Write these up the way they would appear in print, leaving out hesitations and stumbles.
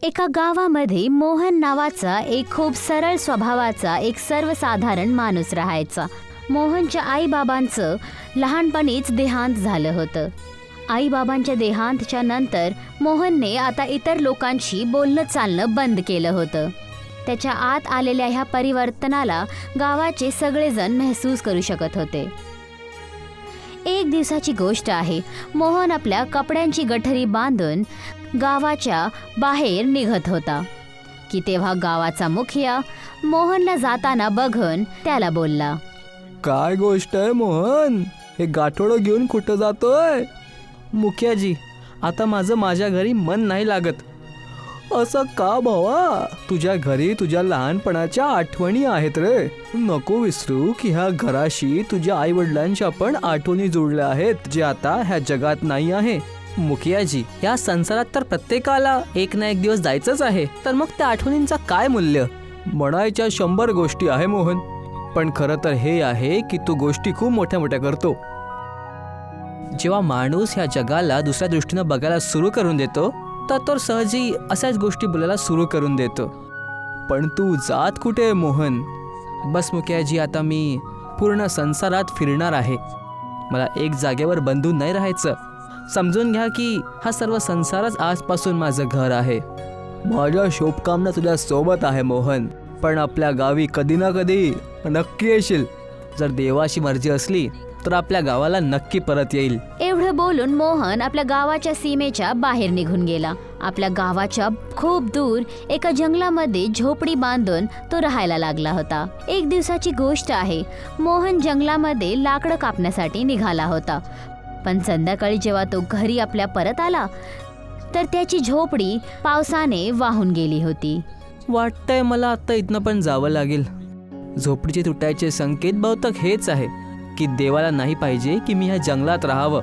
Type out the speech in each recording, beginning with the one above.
एका गावामध्ये मोहन नावाचा एक खूप सरळ स्वभावाचा एक सर्वसाधारण माणूस राहायचा. मोहनच्या आईबाबांचं लहानपणीच देहांत झालं होतं. आईबाबांच्या देहांतच्या नंतर मोहनने आता इतर लोकांशी बोलणं चालणं बंद केलं होतं. त्याच्या आत आलेल्या ह्या परिवर्तनाला गावाचे सगळेजण महसूस करू शकत होते. एक दिवसाची गोष्ट आहे. मोहन आपल्या कपड्यांची गठरी बांधून गावाच्या बाहेर निघत होता की तेव्हा गावाचा मुखिया मोहनला जाताना बघून त्याला बोलला, काय गोष्ट आहे मोहन, हे गाठोडं घेऊन कुठं जातोय? मुखियाजी, आता माझ्या घरी मन नाही लागत. असं का भावा? तुझ्या घरी तुझ्या लहानपणाच्या आठवणी आहेत रे. नको विसरू की ह्या घराशी तुझ्या आई वडिलांच्या पण आठवणी जोडल्या आहेत, जे आता ह्या जगात नाही आहे. मुखियाजी, या संसारात तर प्रत्येकाला एक ना एक दिवस जायचंच आहे, तर मग त्या आठवणींचा काय मूल्य? म्हणायच्या 100 गोष्टी आहे मोहन, पण खरं तर हे आहे की तू गोष्टी खूप मोठ्या मोठ्या करतो. जेव्हा माणूस ह्या जगाला दुसऱ्या दृष्टीनं बघायला सुरू करून देतो तर तो सहजी अशाच गोष्टी बोलायला सुरू करून देतो. पण तू जात कुठे आहे मोहन? बस मुखियाजी, आता मी पूर्ण संसारात फिरणार आहे. मला एक जागेवर बंधून नाही राहायचं. समजून घ्या की हा सर्व संसारच आजपासून माझं घर आहे. माझ्या शुभकामना तुझ्या सोबत आहे मोहन, पण आपल्या गावी कधी ना कधी नक्की येशील. जर देवाची मर्जी असली तर आपल्या गावाला नक्की परत येईल. एवढं बोलून मोहन आपल्या गावाच्या सीमेच्या बाहेर निघून गेला. आपल्या गावाच्या खूप दूर एका जंगलामध्ये झोपडी बांधून तो राहायला लागला होता. एक दिवसाची गोष्ट आहे. मोहन जंगलामध्ये लाकडं कापण्यासाठी निघाला होता, पण संध्याकाळी जेव्हा तो घरी आपल्या परत आला तर त्याची झोपडी पावसाने वाहून गेली होती. वाटतंय मला आता इथनं पण जावं लागेल. झोपडीचे तुटायचे संकेत बहुतेक हेच आहे की देवाला नाही पाहिजे की मी ह्या जंगलात राहावं.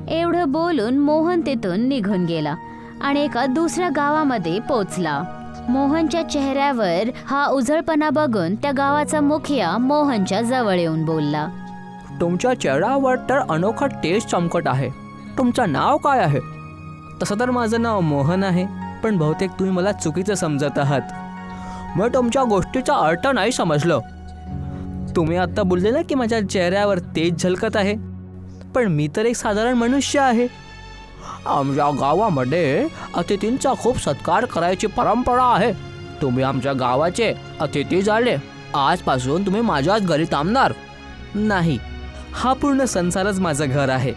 एवढं बोलून मोहन तिथून निघून गेला आणि एका दुसऱ्या गावामध्ये पोचला. मोहनच्या चेहऱ्यावर हा उजळपणा बघून त्या गावाचा मुखिया मोहनच्या जवळ येऊन बोलला, तुमच्या चेहऱ्यावर तर अनोखा तेज चमकत आहे. तुमचं नाव काय आहे? तसं तर माझं नाव मोहन आहे, पण बहुतेक तुम्ही मला चुकीचं समजत आहात. मी तुमच्या गोष्टीचा अर्थ नाही समजलं. तुम्ही आता बोलले ना की माझ्या चेहऱ्यावर तेज झलकत आहे, पण मी तर एक साधारण मनुष्य आहे. आमच्या गावामध्ये अतिथींचा खूप सत्कार करायची परंपरा आहे. तुम्ही आमच्या गावाचे अतिथी झाले. आजपासून तुम्ही माझ्याच घरी थांबणार नाही. हा पूर्ण संसारच माझं घर आहे,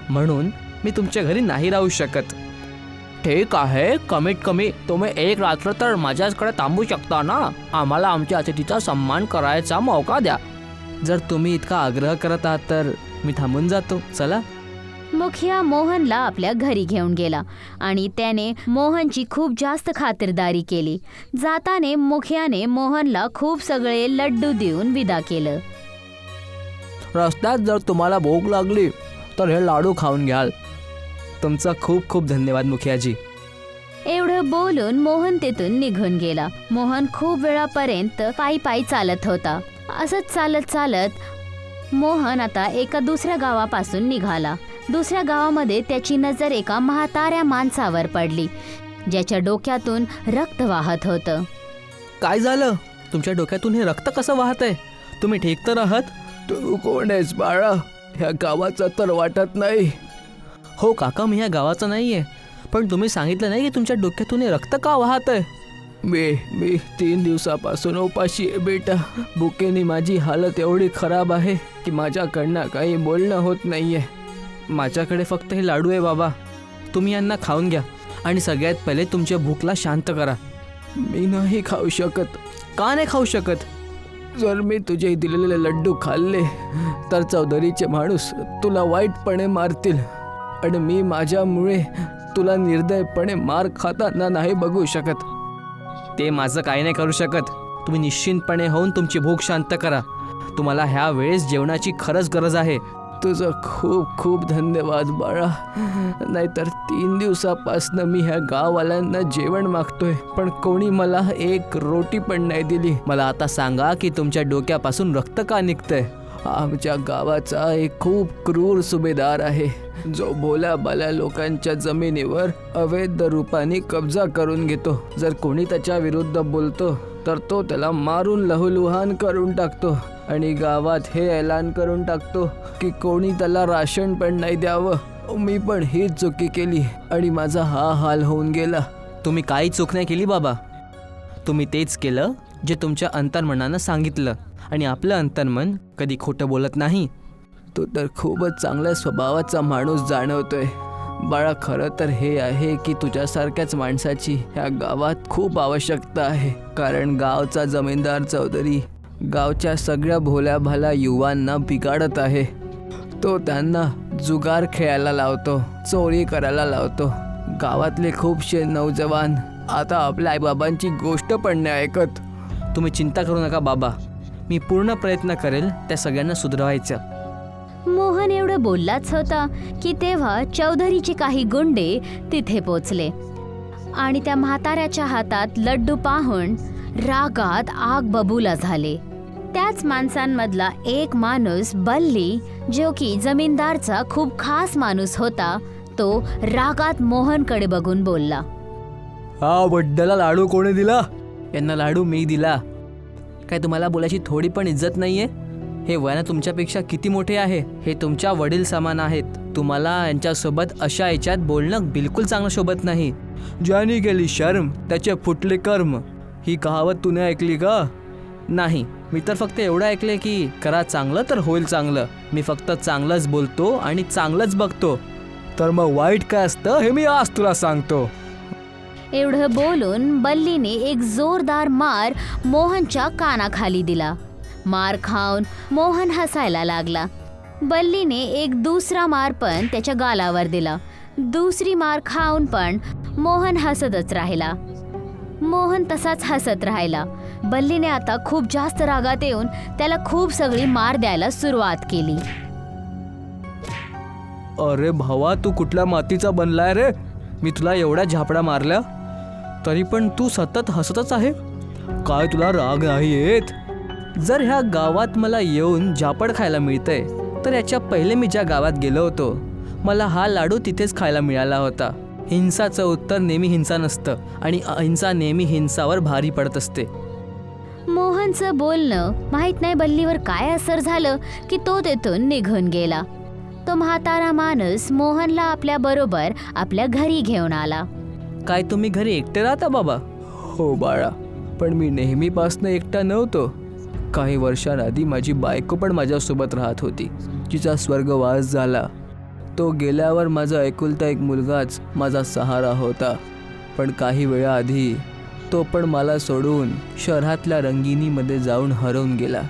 म्हणून मी तुमच्या घरी नाही राहू शकत. ठीक आहे, कमीत कमी तुम्ही एक रात्र तर माझ्याचकडे थांबू शकता ना. आम्हाला आमच्या अतिथीचा सन्मान करायचा मौका द्या. जर तुम्ही इतका आग्रह करत आहात तर मी थांबून जातो. चला. मुखिया मोहनला आपल्या घरी घेऊन गेला आणि त्याने मोहनची खूप जास्त खातिरदारी केली. जाताने मुखियाने मोहनला खूप सगळे लड्डू देऊन विदा केलं. रस्त्यात जर तुम्हाला भूक लागली तर हे लाडू खाऊन घ्याल. तुमचा खूप खूप धन्यवाद मुखियाजी. एवढं बोलून मोहन तिथून निघून गेला. मोहन खूप वेळापर्यंत पायी पायी चालत होता. असंच चालत चालत मोहन आता एका दुसऱ्या गावापासून निघाला. दुसऱ्या गावामध्ये त्याची नजर एका म्हाताऱ्या माणसावर पडली, ज्याच्या डोक्यातून रक्त वाहत होतं. काय झालं? तुमच्या डोक्यातून हे रक्त कसं वाहत आहे? तुम्ही ठीक तर आहात? तू कोण आहेस बाळा? ह्या गावाचा तर वाटत नाही. हो काका, मी ह्या गावाचा नाही आहे, पण तुम्ही सांगितलं नाही की तुमच्या डोक्यातून हे रक्त का वाहत आहे? मी 3 दिवसापासून उपाशी आहे बेटा. भुकेने माझी हालत एवढी खराब आहे की माझ्याकडनं काही बोलणं होत नाहीये. माझ्याकडे फक्त हे लाडू आहे बाबा, तुम्ही यांना खाऊन घ्या आणि सगळ्यात पहिले तुमच्या भूकला शांत करा. मी नाही खाऊ शकत. का नाही खाऊ शकत? जर मी तुझे दिलेले लड्डू खाल्ले तर चौधरीचे माणूस तुला वाईटपणे मारतील आणि मी माझ्यामुळे तुला निर्दयपणे मार खाताना नाही बघू शकत. ते माझं काही नाही करू शकत. तुम्ही निश्चिंतपणे होऊन तुमची भूक शांत करा. तुम्हाला ह्या वेळेस जेवणाची खरंच गरज आहे. तुझं खूप खूप धन्यवाद बाळा. नाहीतर 3 दिवसापासनं मी ह्या गाववाल्यांना जेवण मागतोय, पण कोणी मला एक रोटी पण नाही दिली. मला आता सांगा की तुमच्या डोक्यापासून रक्त का निघतंय? आमच्या गावाचा एक खूप क्रूर सुभेदार आहे, जो भोल्या भाल्या लोकांच्या जमिनीवर अवैध रूपाने कब्जा करून घेतो. जर कोणी त्याच्या विरुद्ध बोलतो तर तो त्याला मारून लहूलुहान करून टाकतो आणि गावात हे ऐलान करून टाकतो की कोणी त्याला राशन पण नाही द्यावं. मी पण हीच चुकी केली आणि माझा हा हाल होऊन गेला. तुम्ही काही चूक नाही केली बाबा. तुम्ही तेच केलं जे तुमच्या अंतर्मनानं सांगितलं, आणि आपलं अंतर्मन कधी खोटं बोलत नाही. तो तर खूपच चांगल्या स्वभावाचा माणूस जाणवतोय बाळा. खरं तर हे आहे की तुझ्यासारख्याच माणसाची ह्या गावात खूप आवश्यकता आहे. कारण गावचा जमीनदार चौधरी गावच्या सगळ्या भोल्या भाल्या युवांना बिघाडत आहे. तो त्यांना जुगार खेळायला लावतो, चोरी करायला लावतो. गावातले खूपसे नौजवान आता आपल्या आईबाबांची गोष्ट पण नाही ऐकत. तुम्ही चिंता करू नका बाबा. मी पूर्ण प्रयत्न करेल त्या सगळ्यांना सुधारायचं. मोहन एवढं बोललाच होता की तेव्हा चौधरीचे काही गुंडे तिथे पोचले आणि त्या म्हाताऱ्याच्या हातात लड्डू पाहून रागात आग बबूला झाले. त्याच माणसांमधला एक माणूस बल्ली, जो की जमीनदारचा खूप खास माणूस होता, तो रागात मोहनकडे बघून बोलला, हा बड्डाला लाडू कोणी दिला? यांना लाडू मी दिला. काय तुम्हाला बोलायची थोडी पण इज्जत नाहीये? हे वयानं तुमच्यापेक्षा किती मोठे आहे, हे तुमच्या वडील समान आहेत. तुम्हाला यांच्यासोबत अशा याच्यात बोलणं बिलकुल चांगलं शोभत नाही. ज्याने केली शर्म त्याचे फुटले कर्म, ही कहावत तूने ऐकली का? नाही, मी तर फक्त एवढं ऐकले की करा चांगलं तर होईल चांगलं. मी फक्त चांगलंच बोलतो आणि चांगलंच बघतो. तर मग वाईट काय असतं हे मी आज तुला सांगतो. एवढं बोलून बल्लीने एक जोरदार मार मोहनच्या कानाखाली दिला. मार खाऊन मोहन हसायला लागला. बल्लीने एक दुसरा मार पण त्याच्या गालावर दिला. दुसरी मार खाऊन पण मोहन हसतच राहिला. मोहन तसाच हसत राहिला. बल्लीने आता खूप जास्त रागात येऊन त्याला खूप सगळी मार द्यायला सुरुवात केली. अरे भावा, तू कुठल्या मातीचा बनलाय रे? मी तुला एवढ्या झापडा मारल्या तरी पण तू सतत हसतच आहे. काय तुला राग नाही येत? जर ह्या गावात मला येऊन झापड खायला मिळतंय तर याच्या पहिले मी ज्या गावात गेलो होतो मला हा लाडू तिथेच खायला मिळाला होता. हिंसाचं उत्तर नेहमी हिंसा नसतं आणि अहिंसा नेहमी हिंसावर भारी पडत असते. मोहनचं बोलणं माहित नाही बल्लीवर काय असर झालं की तो तेथून निघून गेला. तो म्हातारा माणूस मोहनला आपल्या बरोबर आपल्या घरी घेऊन आला. काय तुम्ही घरी एकटे राहता बाबा? हो बाळा, पण मी नेहमीपासून एकटा नव्हतो. काही वर्षांआधी माझी बायको पण माझ्यासोबत राहत होती, जिचा स्वर्गवास झाला. तो गेल्यावर माझा एकुलता एक मुलगाच माझा सहारा होता. पण काही वेळाआधी तो पण मला सोडून शहरातल्या रंगिनीमध्ये जाऊन हरवून गेला.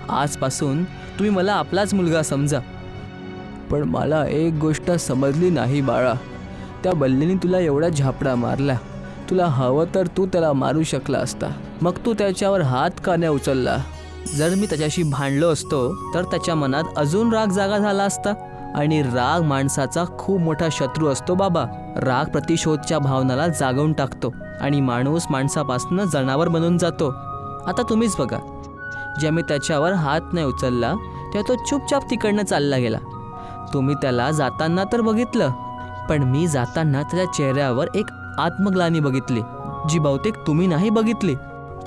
आजपासून तुम्ही मला आपलाच मुलगा समजा. पण मला एक गोष्ट समजली नाही बाळा. त्या बल्लीने तुला एवढा झापडा मारला. तुला हवं तर तू त्याला मारू शकला असता, मग तू त्याच्यावर हात का नाही उचलला? जर मी त्याच्याशी भांडलो असतो तर त्याच्या मनात अजून राग जागा झाला असता. आणि राग माणसाचा खूप मोठा शत्रू असतो बाबा. राग प्रतिशोधच्या भावनाला जागवून टाकतो आणि माणूस माणसापासून जनावर बनून जातो. आता तुम्हीच बघा, जेव्हा मी त्याच्यावर हात नाही उचलला तेव्हा तो चुपचाप तिकडनं चालला गेला. तुम्ही त्याला जाताना तर बघितलं, पण मी जाताना त्याच्या चेहऱ्यावर एक आत्मग्लानी बघितली, जी बहुतेक तुम्ही नाही बघितली.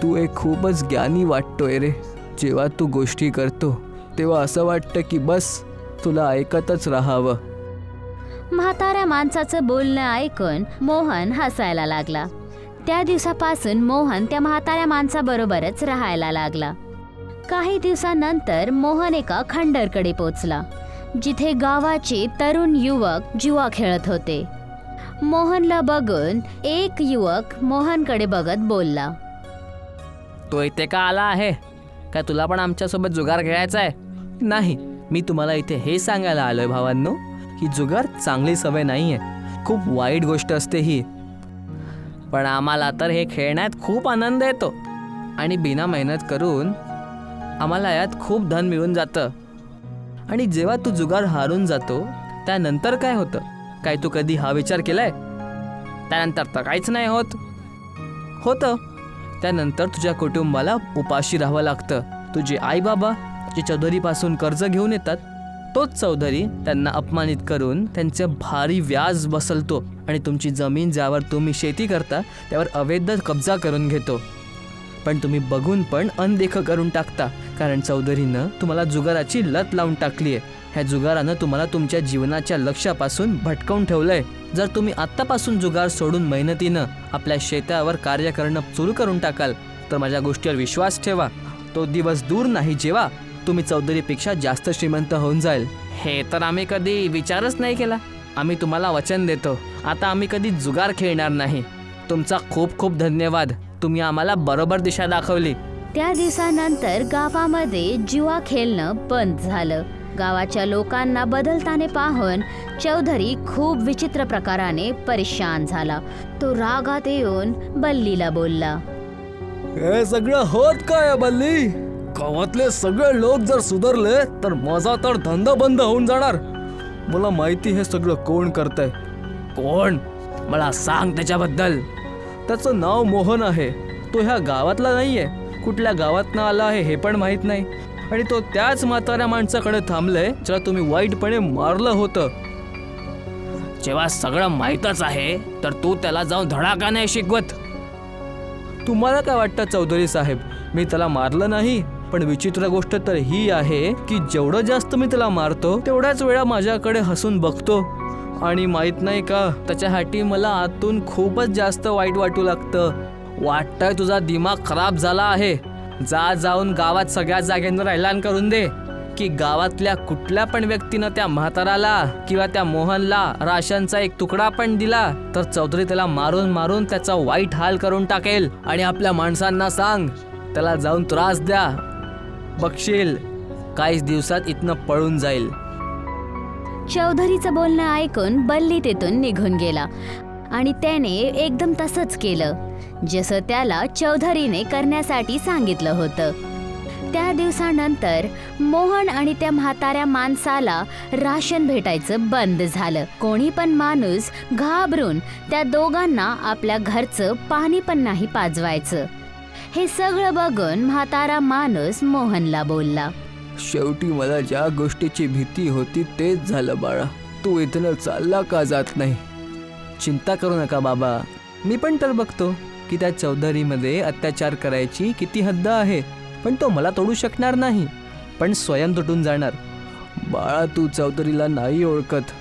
तू एक खूपच ज्ञानी वाटतोय रे. जेव्हा तू गोष्टी करतो तेव्हा असं वाटतं की बस तुला ऐकतच राहावं. म्हाताऱ्या माणसाचं बोलणं ऐकून मोहन हसायला लागला. त्या दिवसापासून मोहन त्या म्हाताऱ्या माणसाबरोबरच राहायला लागला. काही दिवसानंतर मोहन एका खंडरकडे पोचला, जिथे गावाचे तरुण युवक जुआ खेळत होते. मोहनला बघून एक युवक मोहनकडे बघत बोलला, तो इथे का आला आहे? काय तुला पण आमच्यासोबत जुगार खेळायचा आहे? नाही, मी तुम्हाला इथे हे सांगायला आलोय भावांनो की जुगार चांगली सवय नाहीये, खूप वाईट गोष्ट असते ही. पण आम्हाला तर हे खेळण्यात खूप आनंद येतो आणि बिना मेहनत करून आम्हाला यात खूप धन मिळून जातं. आणि जेव्हा तू जुगार हारून जातो त्यानंतर काय होतं? काय तू कधी हा विचार केलाय? त्यानंतर तर काहीच नाही होतं. त्यानंतर तुझ्या कुटुंबाला उपाशी राहावं लागतं. तुझे आई बाबा, जे चौधरीपासून कर्ज घेऊन येतात, तोच चौधरी त्यांना अपमानित करून त्यांचे भारी व्याज बसलतो आणि तुमची जमीन ज्यावर तुम्ही शेती करता त्यावर अवैध कब्जा करून घेतो. पण तुम्ही बघून पण अनदेखं करून टाकता, कारण चौधरीनं तुम्हाला जुगाराची लत लावून टाकली आहे. ह्या जुगारानं तुम्हाला तुमच्या जीवनाच्या लक्ष्यापासून भटकवून ठेवलंय. जर तुम्ही आत्तापासून जुगार सोडून मेहनतीनं आपल्या शेतावर कार्य करणं सुरू करून टाकाल तर माझ्या गोष्टीवर विश्वास ठेवा, तो दिवस दूर नाही जेव्हा तुम्ही चौधरीपेक्षा जास्त श्रीमंत होऊन जाईल. हे तर आम्ही कधी विचारच नाही केला. आम्ही तुम्हाला वचन देतो, आता आम्ही कधी जुगार खेळणार नाही. तुमचा खूप खूप धन्यवाद, तुम्ही आम्हाला बरोबर दिशा दाखवली. त्या दिवसानंतर गावामध्ये जुआ खेळणं बंद झालं. गावाच्या लोकांना बदलताने पाहून चौधरी खूप विचित्र प्रकाराने परेशान झाला. तो रागात येऊन बल्लीला बोलला, हे सगळं होत काय बल्ली? गावातले सगळे लोक जर सुधारले तर माझा तर धंदा बंद होऊन जाणार. मला माहिती हे सगळं कोण करतंय. कोण? मला सांग त्याच्याबद्दल. त्याचं नाव मोहन आहे. तो ह्या गावातला नाहीये, कुठल्या गावातनं आला आहे हे पण माहीत नाही. आणि तो त्याच म्हाताऱ्या माणसाकडे थांबलाय ज्याला तुम्ही वाईटपणे मारलं होतं. जेव्हा सगळं माहीतच आहे तर तू त्याला जाऊन धडा का नाही शिकवत? तुम्हाला काय वाटतं चौधरी साहेब, मी त्याला मारलं नाही? पण विचित्र गोष्ट तर ही आहे की जेवढं जास्त मी त्याला मारतो तेवढ्याच वेळा माझ्याकडे हसून बघतो. आणि माहित नाही का, त्याच्यासाठी मला आतून खूपच जास्त वाईट वाटू लागतं. वाटतंय तुझा दिमाग खराब झाला आहे. जाऊन गावात सगळ्या जागेंवर ऐलान करून दे की गावातल्या कुठल्या पण व्यक्तीनं त्या म्हाताराला किंवा त्या मोहनला राशनचा एक तुकडा पण दिला तर चौधरी त्याला मारून मारून त्याचा वाईट हाल करून टाकेल. आणि आपल्या माणसांना सांग, त्याला जाऊन त्रास द्या. बघशील काहीच दिवसात इथनं पळून जाईल. चौधरीचं बोलणं ऐकून बल्ली तिथून निघून गेला आणि त्याने एकदम तसंच केलं जसं त्याला चौधरीने करण्यासाठी सांगितलं होतं. त्या दिवसानंतर मोहन आणि त्या म्हाताऱ्या माणसाला राशन भेटायचं बंद झालं. कोणी पण माणूस घाबरून त्या दोघांना आपल्या घरचं पाणी पण नाही पाजवायचं. हे सगळं बघून म्हातारा माणूस मोहनला बोलला, शेवटी मला ज्या गोष्टीची भीती होती तेच झालं बाळा. तू इथनं चालला का जात नाही? चिंता करू नका बाबा, मी पण तर बघतो की त्या चौधरीमध्ये अत्याचार करायची किती हद्द आहे. पण तो मला तोडू शकणार नाही, पण स्वयं तुटून जाणार. बाळा, तू चौधरीला नाही ओळखत.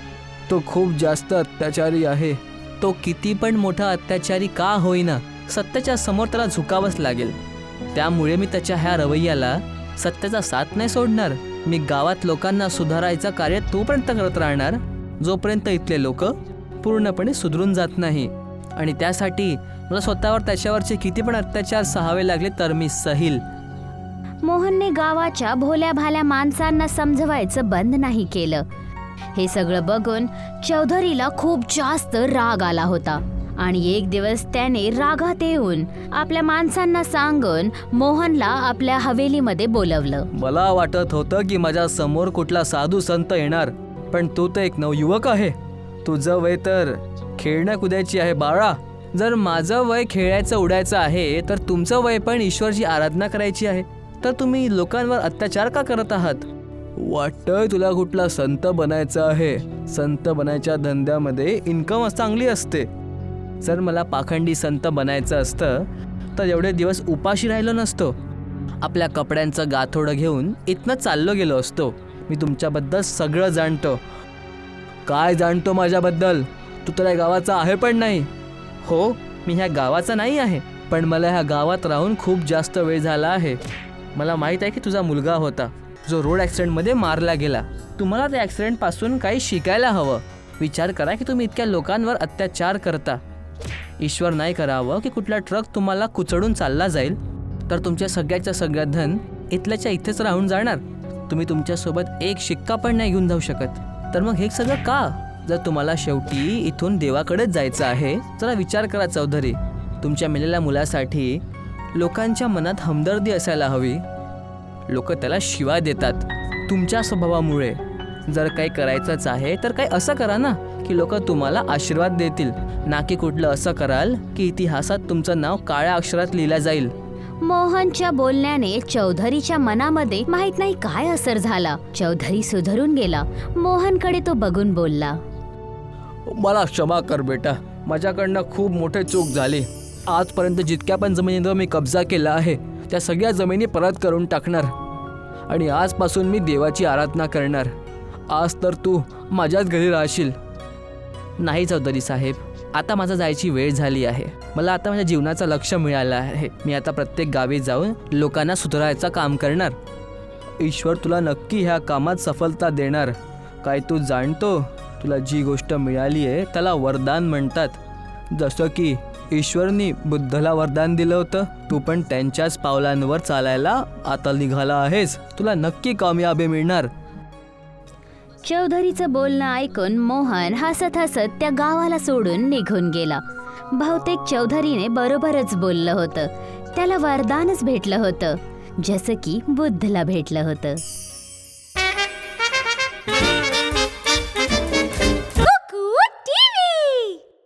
तो खूप जास्त अत्याचारी आहे. तो किती पण मोठा अत्याचारी का होईना, सत्याच्या समोर त्याला झुकावंच लागेल. त्यामुळे मी त्याच्या ह्या रवैयाला सत्याचा साथ नाही सोडणार. मी गावात लोकांना सुधारायचं कार्य तोपर्यंत करत राहणार जोपर्यंत इथले लोक पूर्णपणे सुधरून जात नाही. आणि त्यासाठी मला स्वतःवर त्याच्यावरचे किती पण अत्याचार सहावे लागले तर मी सहील. मोहनने गावाच्या भोल्या भाल्या माणसांना समजवायचं बंद नाही केलं. हे सगळं बघून चौधरीला खूप जास्त राग आला होता आणि एक दिवस त्याने रागात येऊन आपल्या माणसांना सांगून मोहनला आपल्या हवेलीमध्ये बोलवलं. मला वाटत होतं की माझ्या समोर कुठला साधू संत येणार, पण तू तर एक नवयुवक आहे. तुझं वय तर खेळण्या कुदायची आहे बाळा. जर माझं वय खेळायचं उडायचं आहे तर तुमचं वय पण ईश्वरची आराधना करायची आहे. तर तुम्ही लोकांवर अत्याचार का करत आहात? वाटतंय तुला कुठला संत बनायचं आहे. संत बनायच्या धंद्यामध्ये इन्कम चांगली असते. जर मला पाखंडी संत बनायचं असतं तर एवढे दिवस उपाशी राहिलो नसतो. आपल्या कपड्यांचं गाथोडं घेऊन इथनं चाललो गेलो असतो. मी तुमच्याबद्दल सगळं जाणतो. काय जाणतो माझ्याबद्दल? तू तर या गावाचा आहे पण नाही. हो, मी ह्या गावाचा नाही आहे, पण मला ह्या गावात राहून खूप जास्त वेळ झाला आहे. मला माहीत आहे की तुझा मुलगा होता जो रोड ॲक्सिडेंटमध्ये मारला गेला. तुम्हाला त्या ॲक्सिडेंटपासून काही शिकायला हवं. विचार करा की तुम्ही इतक्या लोकांवर अत्याचार करता. ईश्वर नाही करावं की कुठला ट्रक तुम्हाला कुचडून चालला जाईल तर तुमच्या सगळ्याच्या सगळं धन इथल्याच्या इथेच राहून जाणार. तुम्ही तुमच्यासोबत एक शिक्का पण नाही घेऊन जाऊ शकत. तर मग हे सगळं का? जर तुम्हाला शेवटी इथून देवाकडेच जायचं आहे, जरा विचार करा चौधरी. तुमच्या मेलेल्या मुलासाठी लोकांच्या मनात हमदर्दी असायला हवी. लोक त्याला शिवाय देतात तुमच्या स्वभावामुळे. जर काही करायचंच आहे तर काही असं करा ना की लोक तुम्हाला आशीर्वाद देतील, ना की कुठलं असं कराल की इतिहासात तुमचं नाव काळ्या अक्षरात लिहिलं जाईल. मोहनच्या बोलण्याने चौधरीच्या मनामध्ये माहित नाही काय असर झाला. चौधरी सुधरून गेला. मोहनकडे तो बघून बोलला. मला क्षमा कर बेटा, माझ्याकडनं खूप मोठी चूक झाली. आजपर्यंत जितक्या पण जमिनीवर मी कब्जा केला आहे त्या सगळ्या जमिनी परत करून टाकणार आणि आजपासून मी देवाची आराधना करणार. आज तर तू माझ्याच घरी राहशील. नाही चौधरी साहेब, आता माझा जायची वेळ झाली आहे. मला आता माझ्या जीवनाचं लक्ष मिळालं आहे. मी आता प्रत्येक गावी जाऊन लोकांना सुधारायचं काम करणार. ईश्वर तुला नक्की ह्या कामात सफलता देणार. काय तू जाणतो, तुला जी गोष्ट मिळाली आहे त्याला वरदान म्हणतात. जसं की ईश्वरनी बुद्धाला वरदान दिलं होतं, तू पण त्यांच्याच पावलांवर चालायला आता निघाला आहेस. तुला नक्की कामयाबी मिळणार. चौधरीचं बोलणं ऐकून मोहन हसत हसत त्या गावाला सोडून निघून गेला. बहुतेक चौधरीने बरोबरच बोललं होतं. त्याला वरदानच भेटलं होतं, जसं की बुद्धला भेटलं होतं.